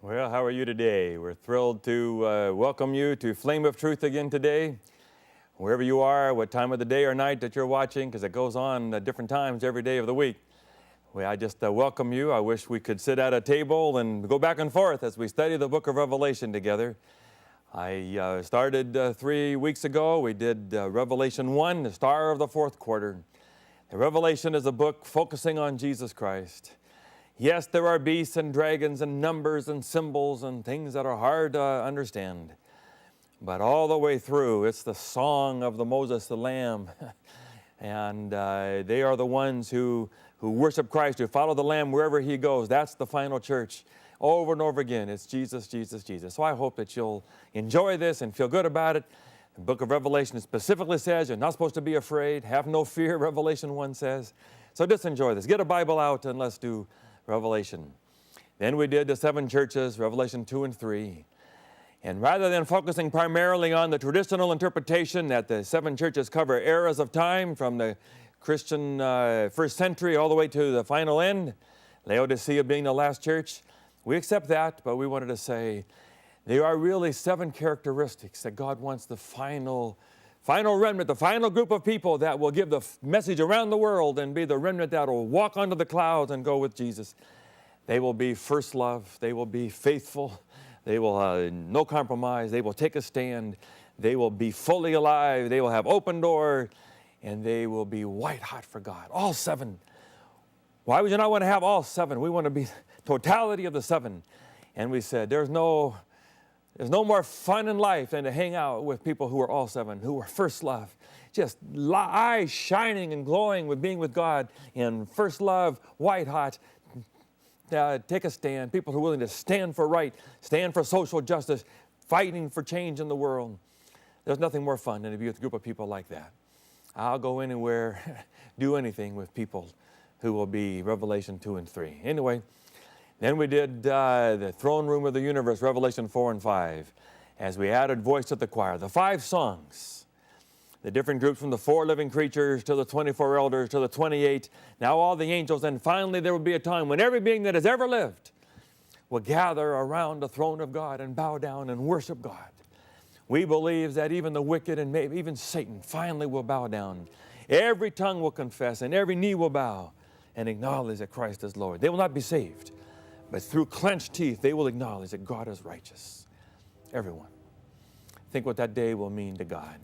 Well, how are you today? We're thrilled to welcome you to Flame of Truth again today. Wherever you are, what time of the day or night that you're watching, because it goes on at different times every day of the week. I just welcome you. I wish we could sit at a table and go back and forth as we study the book of Revelation together. I started 3 weeks ago. We did Revelation 1, the star of the fourth quarter. The Revelation is a book focusing on Jesus Christ. Yes, there are beasts and dragons and numbers and symbols and things that are hard to understand. But all the way through, it's the song of the Moses, the Lamb. And they are the ones who worship Christ, who follow the Lamb wherever He goes. That's the final church. Over and over again, it's Jesus, Jesus, Jesus. So I hope that you'll enjoy this and feel good about it. The book of Revelation specifically says you're not supposed to be afraid. Have no fear, Revelation 1 says. So just enjoy this. Get a Bible out and let's do Revelation. Then we did the 7 churches, Revelation 2 and 3. And rather than focusing primarily on the traditional interpretation that the 7 churches cover eras of time from the Christian first century all the way to the final end, Laodicea being the last church, we accept that, but we wanted to say there are really 7 characteristics that God wants the final remnant, the final group of people that will give the message around the world and be the remnant that will walk onto the clouds and go with Jesus. They will be first love. They will be faithful. They will no compromise. They will take a stand. They will be fully alive. They will have open door, and they will be white hot for God. All 7. Why would you not want to have all 7? We want to be totality of the 7. And we said there's no more fun in life than to hang out with people who are all 7, who are first love. Just eyes shining and glowing with being with God in first love, white hot. Take a stand. People who are willing to stand for right, stand for social justice, fighting for change in the world. There's nothing more fun than to be with a group of people like that. I'll go anywhere, do anything with people who will be Revelation 2 and 3. Anyway, then we did the throne room of the universe, Revelation 4 and 5, as we added voice to the choir. The 5 songs, the different groups from the 4 living creatures to the 24 elders to the 28, now all the angels, and finally there will be a time when every being that has ever lived will gather around the throne of God and bow down and worship God. We believe that even the wicked and maybe even Satan finally will bow down. Every tongue will confess and every knee will bow and acknowledge that Christ is Lord. They will not be saved, but through clenched teeth, they will acknowledge that God is righteous. Everyone. Think what that day will mean to God.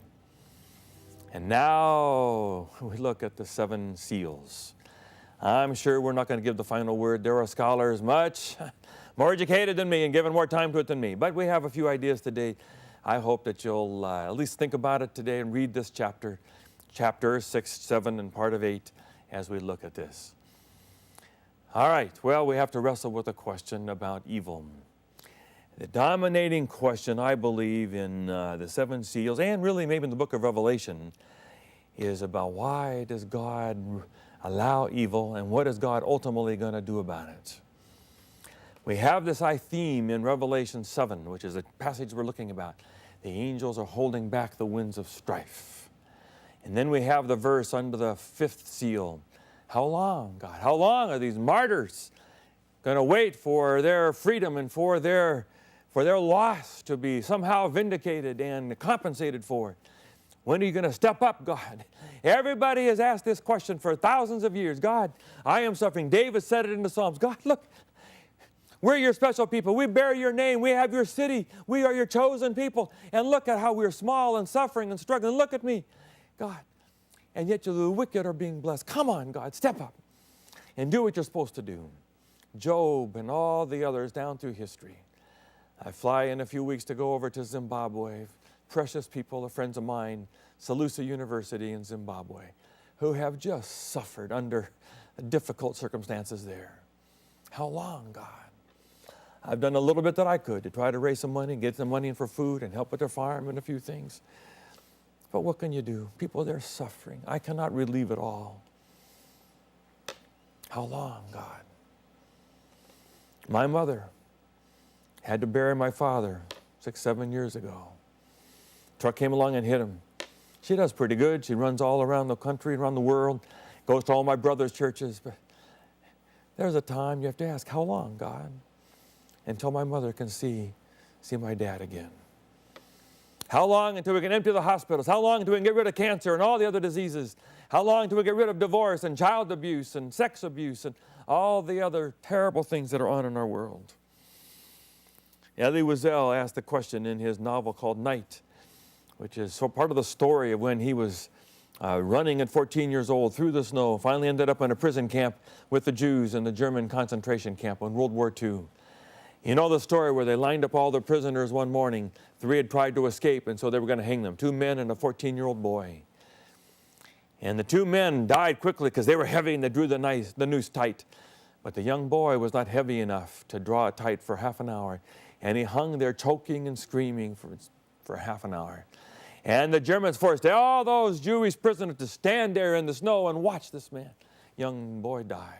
And now we look at the 7 seals. I'm sure we're not going to give the final word. There are scholars much more educated than me and given more time to it than me. But we have a few ideas today. I hope that you'll at least think about it today and read this chapter 6, 7, and part of 8 as we look at this. All right, well, we have to wrestle with a question about evil. The dominating question, I believe, in the 7 seals, and really maybe in the book of Revelation, is about why does God allow evil, and what is God ultimately going to do about it? We have this theme in Revelation 7, which is a passage we're looking about. The angels are holding back the winds of strife. And then we have the verse under the 5th seal. How long, God? How long are these martyrs going to wait for their freedom and for their loss to be somehow vindicated and compensated for? When are you going to step up, God? Everybody has asked this question for thousands of years. God, I am suffering. David said it in the Psalms. God, look, we're your special people. We bear your name. We have your city. We are your chosen people. And look at how we're small and suffering and struggling. Look at me, God. And yet the wicked are being blessed. Come on, God, step up and do what you're supposed to do. Job and all the others down through history. I fly in a few weeks to go over to Zimbabwe. Precious people, friends of mine, Salusa University in Zimbabwe, who have just suffered under difficult circumstances there. How long, God? I've done a little bit that I could to try to raise some money, get some money in for food and help with their farm and a few things. But what can you do? People, they're suffering. I cannot relieve it all. How long, God? My mother had to bury my father 6, 7 years ago. Truck came along and hit him. She does pretty good. She runs all around the country, around the world, goes to all my brother's churches. But there's a time you have to ask, how long, God? until my mother can see my dad again? How long until we can empty the hospitals? How long until we can get rid of cancer and all the other diseases? How long until we get rid of divorce and child abuse and sex abuse and all the other terrible things that are on in our world? Elie Wiesel asked the question in his novel called Night, which is so part of the story of when he was running at 14 years old through the snow, finally ended up in a prison camp with the Jews in the German concentration camp in World War II. You know the story where they lined up all the prisoners one morning. 3 had tried to escape, and so they were going to hang them, 2 men and a 14-year-old boy. And the 2 men died quickly because they were heavy and they drew the noose tight. But the young boy was not heavy enough to draw it tight for half an hour. And he hung there choking and screaming for half an hour. And the Germans forced all those Jewish prisoners to stand there in the snow and watch this young boy die.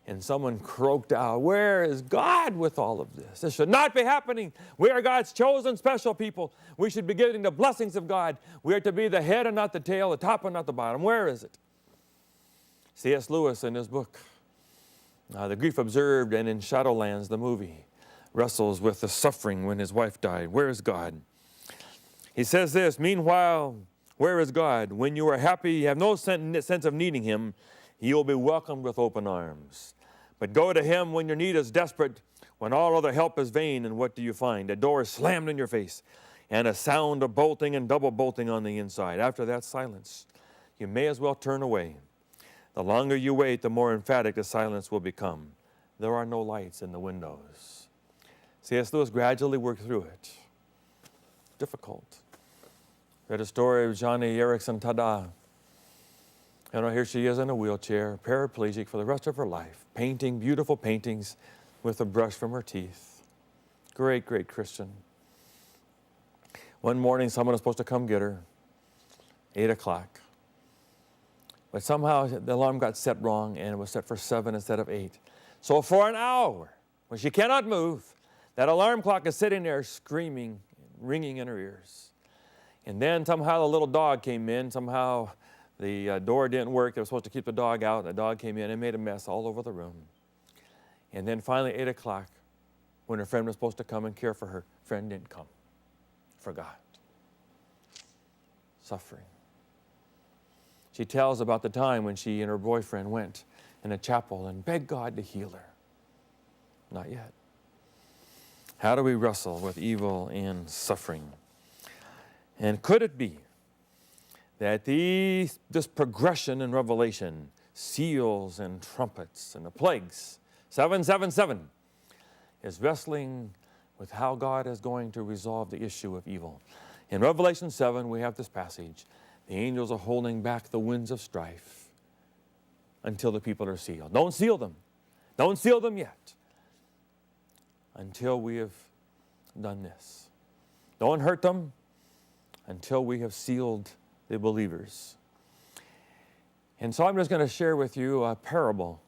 And someone croaked out, "Where is God with all of this? This should not be happening. We are God's chosen special people. We should be getting the blessings of God. We are to be the head and not the tail, the top and not the bottom. Where is it?" C.S. Lewis in his book, The Grief Observed, and in Shadowlands, the movie, wrestles with the suffering when his wife died. Where is God? He says this, "Meanwhile, where is God? When you are happy, you have no sense of needing Him, He will be welcomed with open arms. But go to Him when your need is desperate, when all other help is vain, and what do you find? A door slammed in your face, and a sound of bolting and double bolting on the inside. After that, silence. You may as well turn away. The longer you wait, the more emphatic the silence will become. There are no lights in the windows." C.S. Lewis gradually worked through it. Difficult. Read a story of Johnny Erickson Tada. You know, here she is in a wheelchair, paraplegic for the rest of her life, painting beautiful paintings with a brush from her teeth. Great, great Christian. One morning, someone was supposed to come get her, 8 o'clock. But somehow the alarm got set wrong, and it was set for 7 instead of 8. So for an hour, when she cannot move, that alarm clock is sitting there screaming, ringing in her ears. And then somehow the little dog came in. Somehow the door didn't work. They were supposed to keep the dog out. The dog came in and made a mess all over the room. And then finally, 8 o'clock, when her friend was supposed to come and care for her, friend didn't come. Forgot. Suffering. She tells about the time when she and her boyfriend went in a chapel and begged God to heal her. Not yet. How do we wrestle with evil and suffering? And could it be that this progression in Revelation, seals and trumpets and the plagues, 777, is wrestling with how God is going to resolve the issue of evil? In Revelation 7, we have this passage. The angels are holding back the winds of strife until the people are sealed. Don't seal them. Don't seal them yet until we have done this. Don't hurt them until we have sealed the believers. And so I'm just going to share with you a parable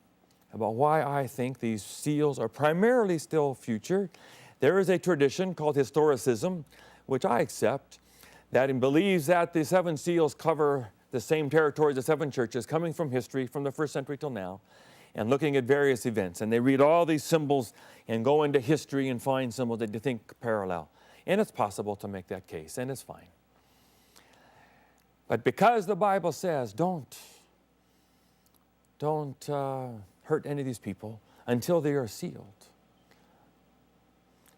about why I think these seals are primarily still future. There is a tradition called historicism, which I accept, that believes that the 7 seals cover the same territory as the 7 churches, coming from history from the 1st century till now, and looking at various events. And they read all these symbols and go into history and find symbols that they think parallel. And it's possible to make that case, and it's fine. But because the Bible says, don't hurt any of these people until they are sealed,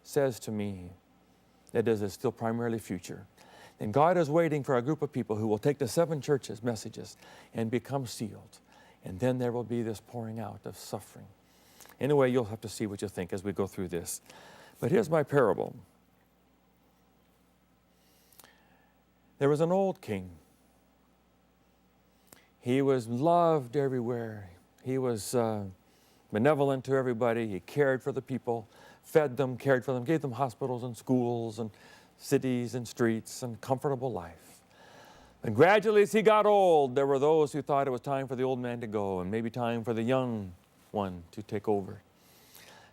says to me that it is still primarily future. And God is waiting for a group of people who will take the 7 churches' messages and become sealed. And then there will be this pouring out of suffering. Anyway, you'll have to see what you think as we go through this. But here's my parable. There was an old king. He was loved everywhere. He was benevolent to everybody. He cared for the people, fed them, cared for them, gave them hospitals and schools and cities and streets and comfortable life. And gradually, as he got old, there were those who thought it was time for the old man to go and maybe time for the young one to take over.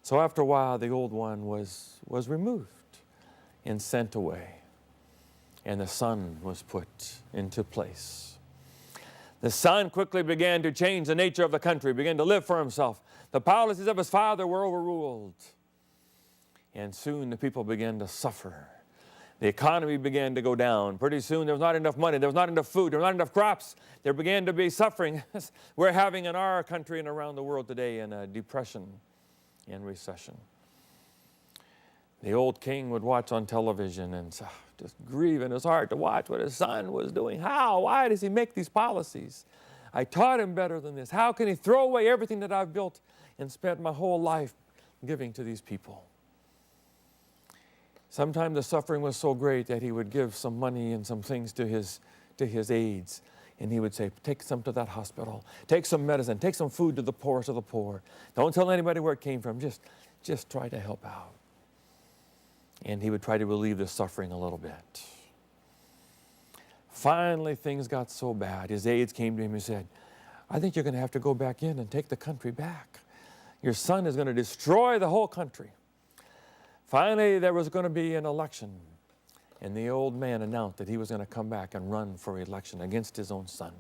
So after a while, the old one was removed and sent away, and the son was put into place. The son quickly began to change the nature of the country, began to live for himself. The policies of his father were overruled. And soon the people began to suffer. The economy began to go down. Pretty soon there was not enough money, there was not enough food, there was not enough crops. There began to be suffering. We're having in our country and around the world today in a depression and recession. The old king would watch on television and just grieve in his heart to watch what his son was doing. How? Why does he make these policies? I taught him better than this. How can he throw away everything that I've built and spent my whole life giving to these people? Sometimes the suffering was so great that he would give some money and some things to his aides. And he would say, take some to that hospital. Take some medicine. Take some food to the poorest of the poor. Don't tell anybody where it came from. Just try to help out. And he would try to relieve the suffering a little bit. Finally, things got so bad. His aides came to him and said, I think you're going to have to go back in and take the country back. Your son is going to destroy the whole country. Finally, there was going to be an election, and the old man announced that he was going to come back and run for election against his own son.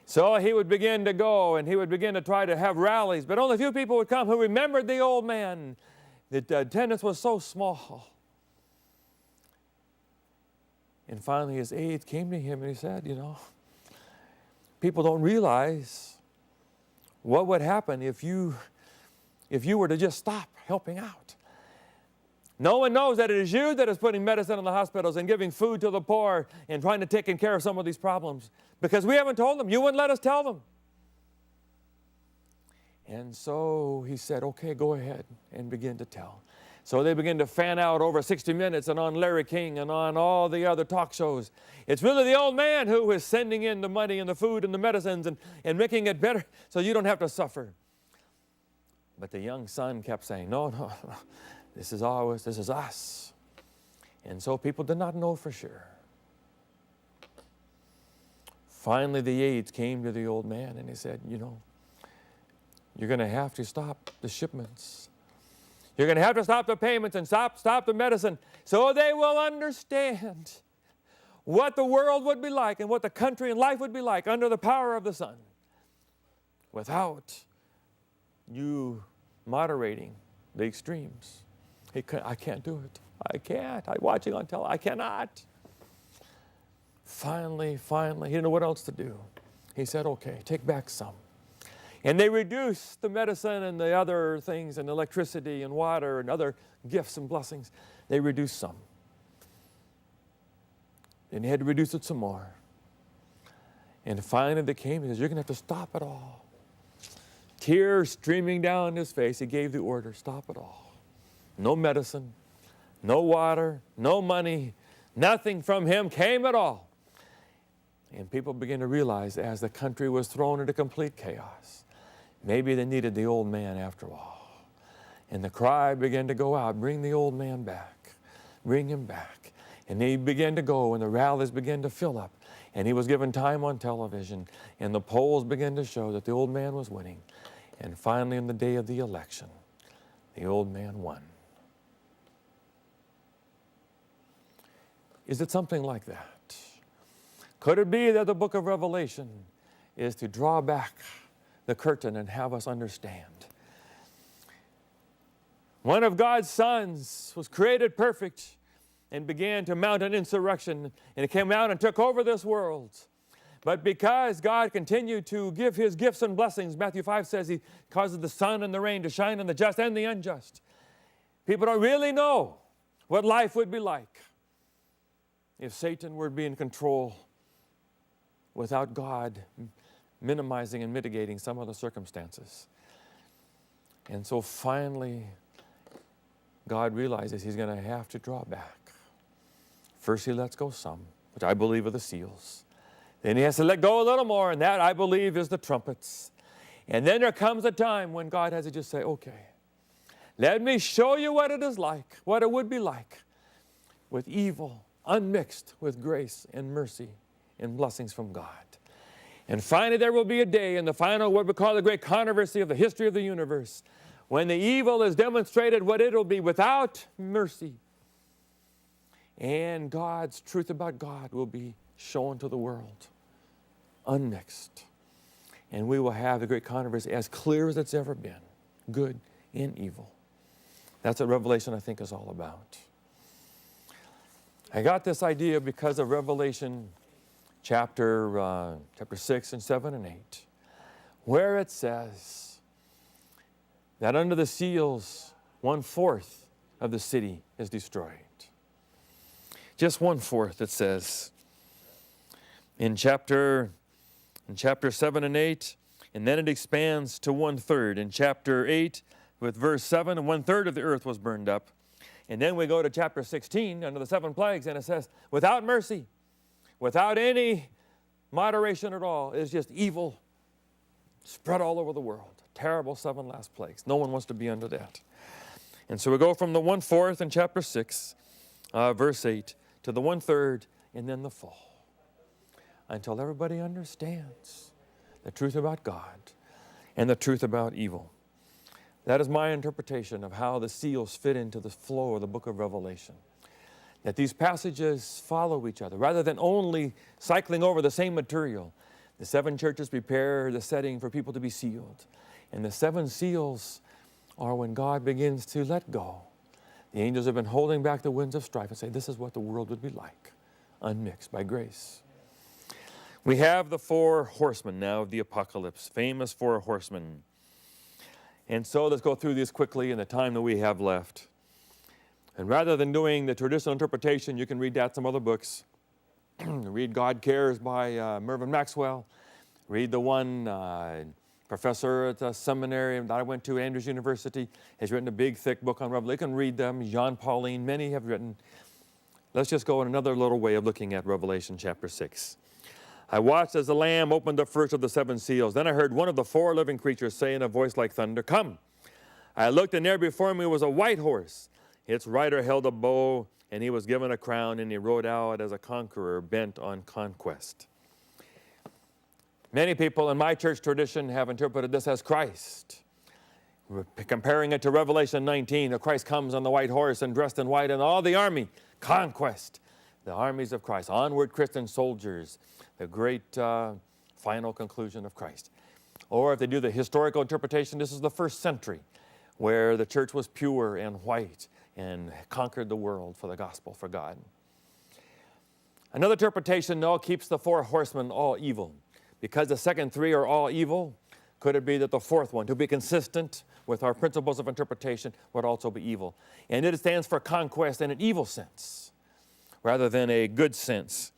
So he would begin to go, and he would begin to try to have rallies, but only a few people would come who remembered the old man. The attendance was so small. And finally, his aides came to him, and he said, people don't realize what would happen if you were to just stop helping out. No one knows that it is you that is putting medicine in the hospitals and giving food to the poor and trying to take care of some of these problems, because we haven't told them. You wouldn't let us tell them. And so he said, okay, go ahead and begin to tell. So they began to fan out over 60 Minutes and on Larry King and on all the other talk shows. It's really the old man who is sending in the money and the food and the medicines and making it better so you don't have to suffer. But the young son kept saying, no. This is ours, this is us. And so people did not know for sure. Finally, the aides came to the old man and he said, you're going to have to stop the shipments. You're going to have to stop the payments and stop the medicine so they will understand what the world would be like and what the country and life would be like under the power of the sun without you moderating the extremes. I can't do it. I can't. I'm watching on television. I cannot. Finally, he didn't know what else to do. He said, okay, take back some. And they reduced the medicine and the other things and electricity and water and other gifts and blessings. They reduced some. And he had to reduce it some more. And finally they came and he said, you're going to have to stop it all. Tears streaming down his face, he gave the order, stop it all. No medicine, no water, no money, nothing from him came at all. And people began to realize as the country was thrown into complete chaos, maybe they needed the old man after all. And the cry began to go out, bring the old man back, bring him back. And he began to go and the rallies began to fill up. And he was given time on television and the polls began to show that the old man was winning. And finally, on the day of the election, the old man won. Is it something like that? Could it be that the book of Revelation is to draw back the curtain and have us understand? One of God's sons was created perfect and began to mount an insurrection, and it came out and took over this world. But because God continued to give his gifts and blessings, Matthew 5 says he causes the sun and the rain to shine on the just and the unjust. People don't really know what life would be like if Satan were to be in control without God minimizing and mitigating some of the circumstances. And so finally, God realizes he's going to have to draw back. First, he lets go some, which I believe are the seals. Then he has to let go a little more, and that, I believe, is the trumpets. And then there comes a time when God has to just say, okay, let me show you what it is like, what it would be like with evil unmixed with grace and mercy and blessings from God. And finally, there will be a day in the final, what we call the great controversy of the history of the universe, when the evil is demonstrated, what it will be without mercy. And God's truth about God will be shown to the world, unmixed. And we will have the great controversy as clear as it's ever been, good and evil. That's what Revelation, I think, is all about. I got this idea because of Revelation chapter 6 and 7 and 8, where it says that under the seals, 1/4 of the city is destroyed. Just 1/4, it says. In chapter 7 and 8, and then it expands to 1/3. In chapter 8, with verse 7, 1/3 of the earth was burned up. And then we go to chapter 16, under the 7 plagues, and it says, without mercy, without any moderation at all, it's just evil spread all over the world. Terrible 7 last plagues. No one wants to be under that. And so we go from the 1/4 in chapter 6, verse 8, to the 1/3, and then the fall, until everybody understands the truth about God and the truth about evil. That is my interpretation of how the seals fit into the flow of the book of Revelation. That these passages follow each other. Rather than only cycling over the same material, the 7 churches prepare the setting for people to be sealed. And the 7 seals are when God begins to let go. The angels have been holding back the winds of strife and say, this is what the world would be like, unmixed by grace. We have the 4 horsemen now of the apocalypse, famous 4 horsemen. And so let's go through these quickly in the time that we have left. And rather than doing the traditional interpretation, you can read that some other books. Read God Cares by Mervyn Maxwell. Read the one professor at the seminary that I went to, Andrews University, has written a big, thick book on Revelation. You can read them. Jean Pauline, many have written. Let's just go in another little way of looking at Revelation chapter 6. I watched as the Lamb opened the first of the 7 seals. Then I heard one of the 4 living creatures say in a voice like thunder, come. I looked, and there before me was a white horse. Its rider held a bow, and he was given a crown, and he rode out as a conqueror bent on conquest. Many people in my church tradition have interpreted this as Christ. We're comparing it to Revelation 19, that Christ comes on the white horse and dressed in white, and all the army, conquest, the armies of Christ, onward Christian soldiers, the great final conclusion of Christ. Or if they do the historical interpretation, this is the 1st century, where the church was pure and white and conquered the world for the gospel, for God. Another interpretation, no, keeps the 4 horsemen all evil. Because the second 3 are all evil, could it be that the 4th one, to be consistent with our principles of interpretation, would also be evil? And it stands for conquest in an evil sense, rather than a good sense.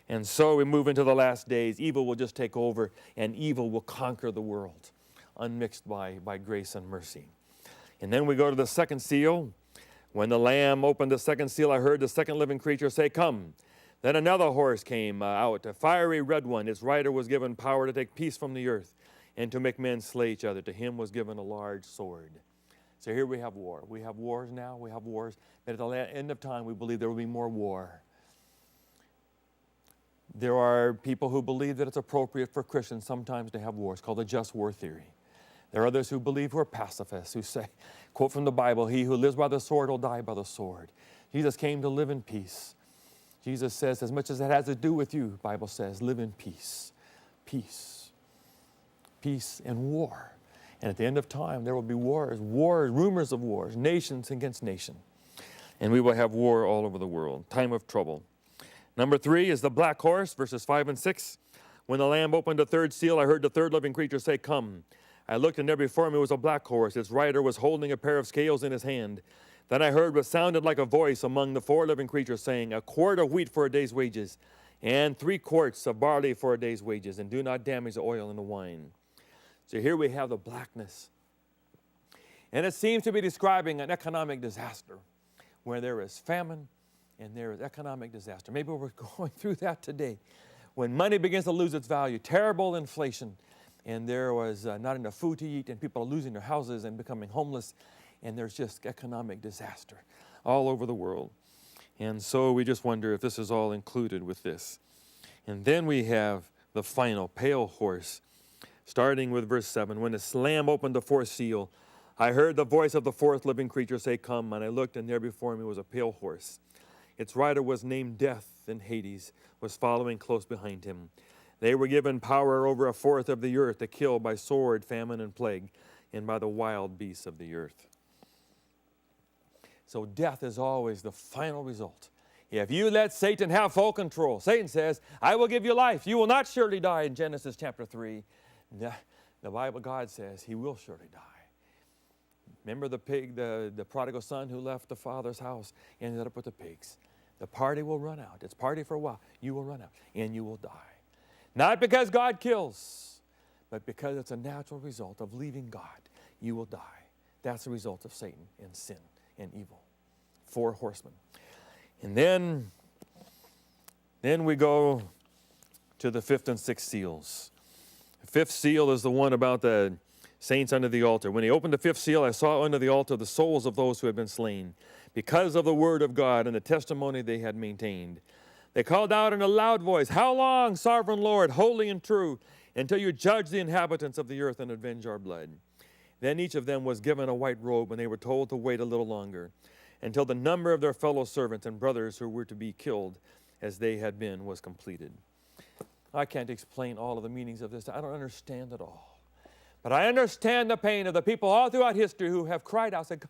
And so we move into the last days. Evil will just take over, and evil will conquer the world, unmixed by grace and mercy. And then we go to the 2nd seal. When the Lamb opened the 2nd seal, I heard the 2nd living creature say, come. Then another horse came out, a fiery red one. Its rider was given power to take peace from the earth and to make men slay each other. To him was given a large sword. So here we have war. We have wars now. We have wars. But at the end of time, we believe there will be more war. There are people who believe that it's appropriate for Christians sometimes to have wars, called the just war theory. There are others who believe, who are pacifists, who say, quote from the Bible, he who lives by the sword will die by the sword. Jesus came to live in peace. Jesus says, as much as it has to do with you, the Bible says, live in peace. Peace. Peace and war. And at the end of time, there will be wars, rumors of wars, nations against nation. And we will have war all over the world, time of trouble. Number 3 is the black horse, verses 5 and 6. When the Lamb opened the 3rd seal, I heard the 3rd living creature say, come. I looked, and there before me was a black horse. Its rider was holding a pair of scales in his hand. Then I heard what sounded like a voice among the 4 living creatures saying, a quart of wheat for a day's wages, and 3 quarts of barley for a day's wages, and do not damage the oil and the wine. So here we have the blackness. And it seems to be describing an economic disaster where there is famine and there is economic disaster. Maybe we're going through that today. When money begins to lose its value, terrible inflation, and there was not enough food to eat, and people are losing their houses and becoming homeless, and there's just economic disaster all over the world. And so we just wonder if this is all included with this. And then we have the final pale horse, starting with verse 7. When the Lamb opened the 4th seal, I heard the voice of the 4th living creature say, come. And I looked, and there before me was a pale horse. Its rider was named Death, and Hades was following close behind him. They were given power over 1/4 of the earth to kill by sword, famine, and plague, and by the wild beasts of the earth. So death is always the final result. If you let Satan have full control, Satan says, I will give you life. You will not surely die in Genesis chapter 3. The Bible, God says, he will surely die. Remember the pig, the prodigal son who left the father's house, ended up with the pigs. The party will run out. It's party for a while. You will run out and you will die. Not because God kills, but because it's a natural result of leaving God. You will die. That's the result of Satan and sin and evil. 4 horsemen. And then we go to the 5th and 6th seals. The 5th seal is the one about the saints under the altar. When he opened the 5th seal, I saw under the altar the souls of those who had been slain because of the word of God and the testimony they had maintained. They called out in a loud voice, How long, sovereign Lord, holy and true, until you judge the inhabitants of the earth and avenge our blood? Then each of them was given a white robe, and they were told to wait a little longer, until the number of their fellow servants and brothers who were to be killed as they had been was completed. I can't explain all of the meanings of this. I don't understand it all. But I understand the pain of the people all throughout history who have cried out, said,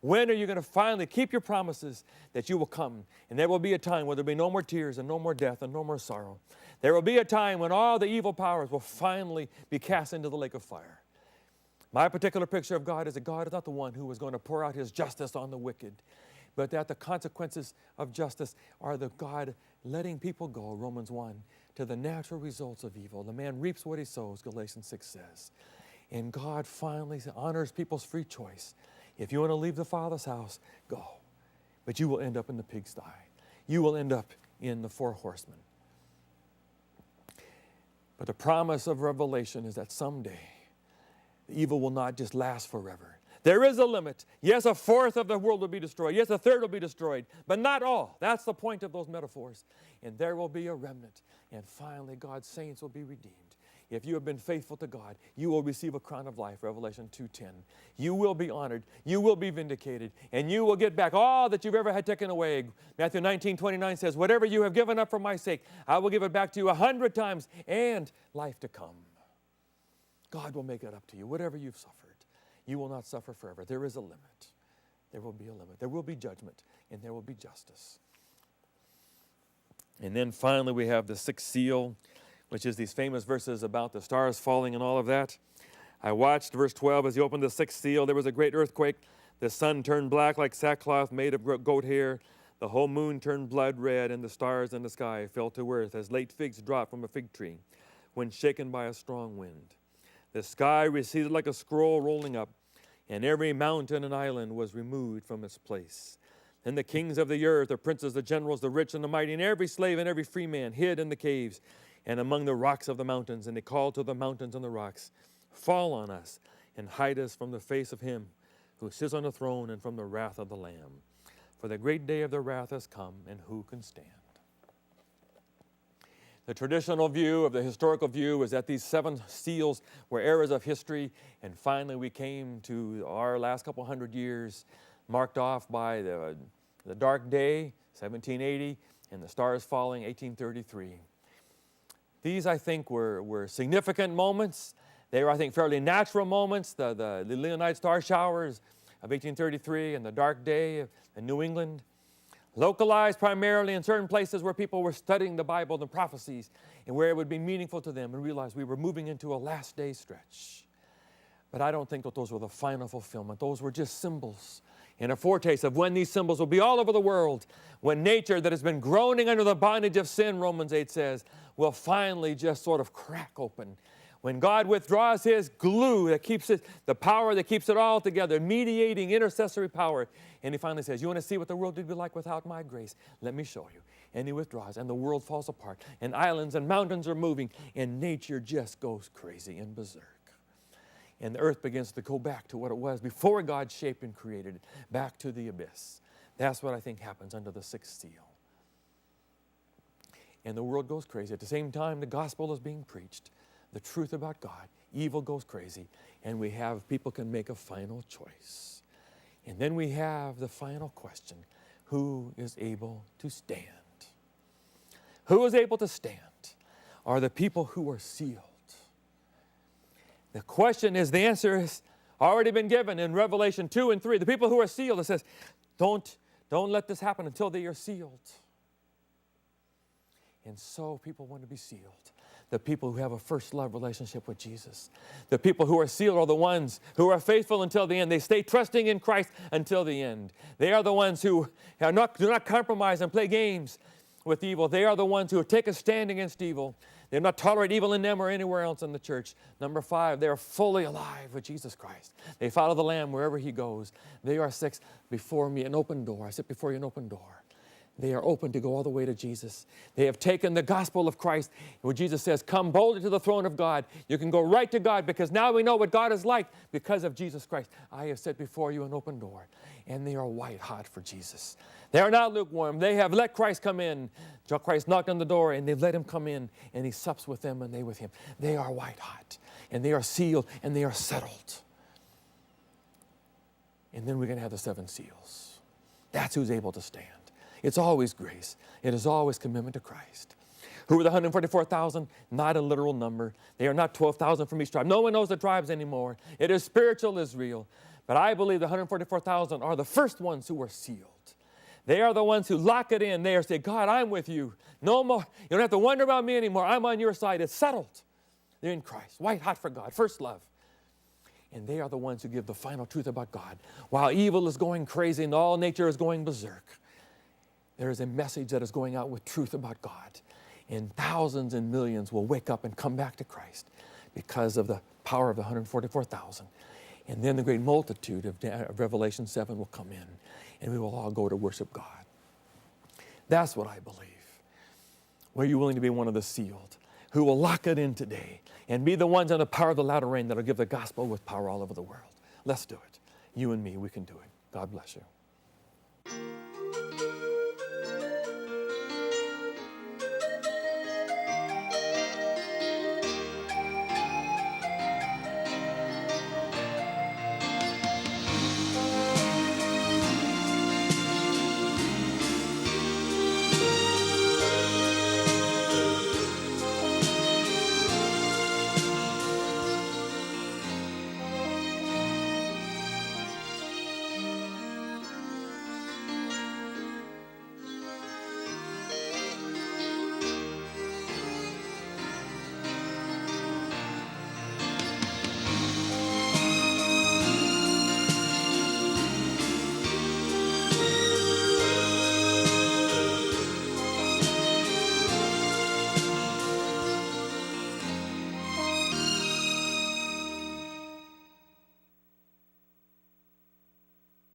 when are you going to finally keep your promises that you will come? And there will be a time where there will be no more tears and no more death and no more sorrow. There will be a time when all the evil powers will finally be cast into the lake of fire. My particular picture of God is that God is not the one who is going to pour out his justice on the wicked, but that the consequences of justice are the God letting people go, Romans 1, to the natural results of evil. The man reaps what he sows, Galatians 6 says. And God finally honors people's free choice. If you want to leave the Father's house, go. But you will end up in the pigsty. You will end up in the 4 horsemen. But the promise of Revelation is that someday the evil will not just last forever. There is a limit. Yes, 1/4 of the world will be destroyed. Yes, 1/3 will be destroyed, but not all. That's the point of those metaphors. And there will be a remnant. And finally, God's saints will be redeemed. If you have been faithful to God, you will receive a crown of life, Revelation 2:10. You will be honored. You will be vindicated. And you will get back all that you've ever had taken away. Matthew 19:29 says, whatever you have given up for my sake, I will give it back to you 100 times and life to come. God will make it up to you. Whatever you've suffered, you will not suffer forever. There is a limit. There will be a limit. There will be judgment, and there will be justice. And then finally we have the 6th seal, which is these famous verses about the stars falling and all of that. I watched, verse 12, as he opened the 6th seal, there was a great earthquake. The sun turned black like sackcloth made of goat hair. The whole moon turned blood red, and the stars in the sky fell to earth as late figs drop from a fig tree when shaken by a strong wind. The sky receded like a scroll rolling up, and every mountain and island was removed from its place. Then the kings of the earth, the princes, the generals, the rich and the mighty, and every slave and every free man hid in the caves and among the rocks of the mountains. And they called to the mountains and the rocks, fall on us and hide us from the face of him who sits on the throne and from the wrath of the Lamb. For the great day of their wrath has come, and who can stand? The traditional view, of the historical view, is that these 7 seals were eras of history, and finally we came to our last couple hundred years, marked off by the dark day, 1780, and the stars falling, 1833. These, I think, were significant moments. They were, I think, fairly natural moments, the Leonide star showers of 1833 and the dark day in New England. Localized primarily in certain places where people were studying the Bible and the prophecies and where it would be meaningful to them, and realized we were moving into a last day stretch. But I don't think that those were the final fulfillment. Those were just symbols and a foretaste of when these symbols will be all over the world, when nature that has been groaning under the bondage of sin, Romans 8 says, will finally just sort of crack open. When God withdraws his glue that keeps it, the power that keeps it all together, mediating intercessory power, and he finally says, you want to see what the world would be like without my grace? Let me show you. And he withdraws, and the world falls apart, and islands and mountains are moving, and nature just goes crazy and berserk. And the earth begins to go back to what it was before God shaped and created it, back to the abyss. That's what I think happens under the 6th seal. And the world goes crazy. At the same time, the gospel is being preached, the truth about God. Evil goes crazy, and we have people can make a final choice. And then we have the final question, who is able to stand? Who is able to stand are the people who are sealed. The question is, the answer is, Already been given in Revelation 2 and 3. The people who are sealed, it says, don't let this happen until they are sealed. And so people want to be sealed. The people who have a first love relationship with Jesus. The people who are sealed are the ones who are faithful until the end. They stay trusting in Christ until the end. They are the ones who do not compromise and play games with evil. They are the ones who take a stand against evil. They do not tolerate evil in them or anywhere else in the church. Number 5, they are fully alive with Jesus Christ. They follow the Lamb wherever He goes. They are 6, before me an open door. I sit before you an open door. They are open to go all the way to Jesus. They have taken the gospel of Christ, where Jesus says, come boldly to the throne of God. You can go right to God because now we know what God is like because of Jesus Christ. I have set before you an open door. And they are white hot for Jesus. They are not lukewarm. They have let Christ come in. Christ knocked on the door and they've let Him come in and He sups with them and they with Him. They are white hot and they are sealed and they are settled. And then we're going to have the 7 seals. That's who's able to stand. It's always grace. It is always commitment to Christ. Who are the 144,000? Not a literal number. They are not 12,000 from each tribe. No one knows the tribes anymore. It is spiritual Israel. But I believe the 144,000 are the first ones who were sealed. They are the ones who lock it in. They are saying, God, I'm with you. No more. You don't have to wonder about me anymore. I'm on your side. It's settled. They're in Christ. White hot for God. First love. And they are the ones who give the final truth about God. While evil is going crazy and all nature is going berserk, there is a message that is going out with truth about God. And thousands and millions will wake up and come back to Christ because of the power of the 144,000. And then the great multitude of Revelation 7 will come in, and we will all go to worship God. That's what I believe. Were you willing to be one of the sealed who will lock it in today and be the ones on the power of the latter rain that will give the gospel with power all over the world? Let's do it. You and me, we can do it. God bless you.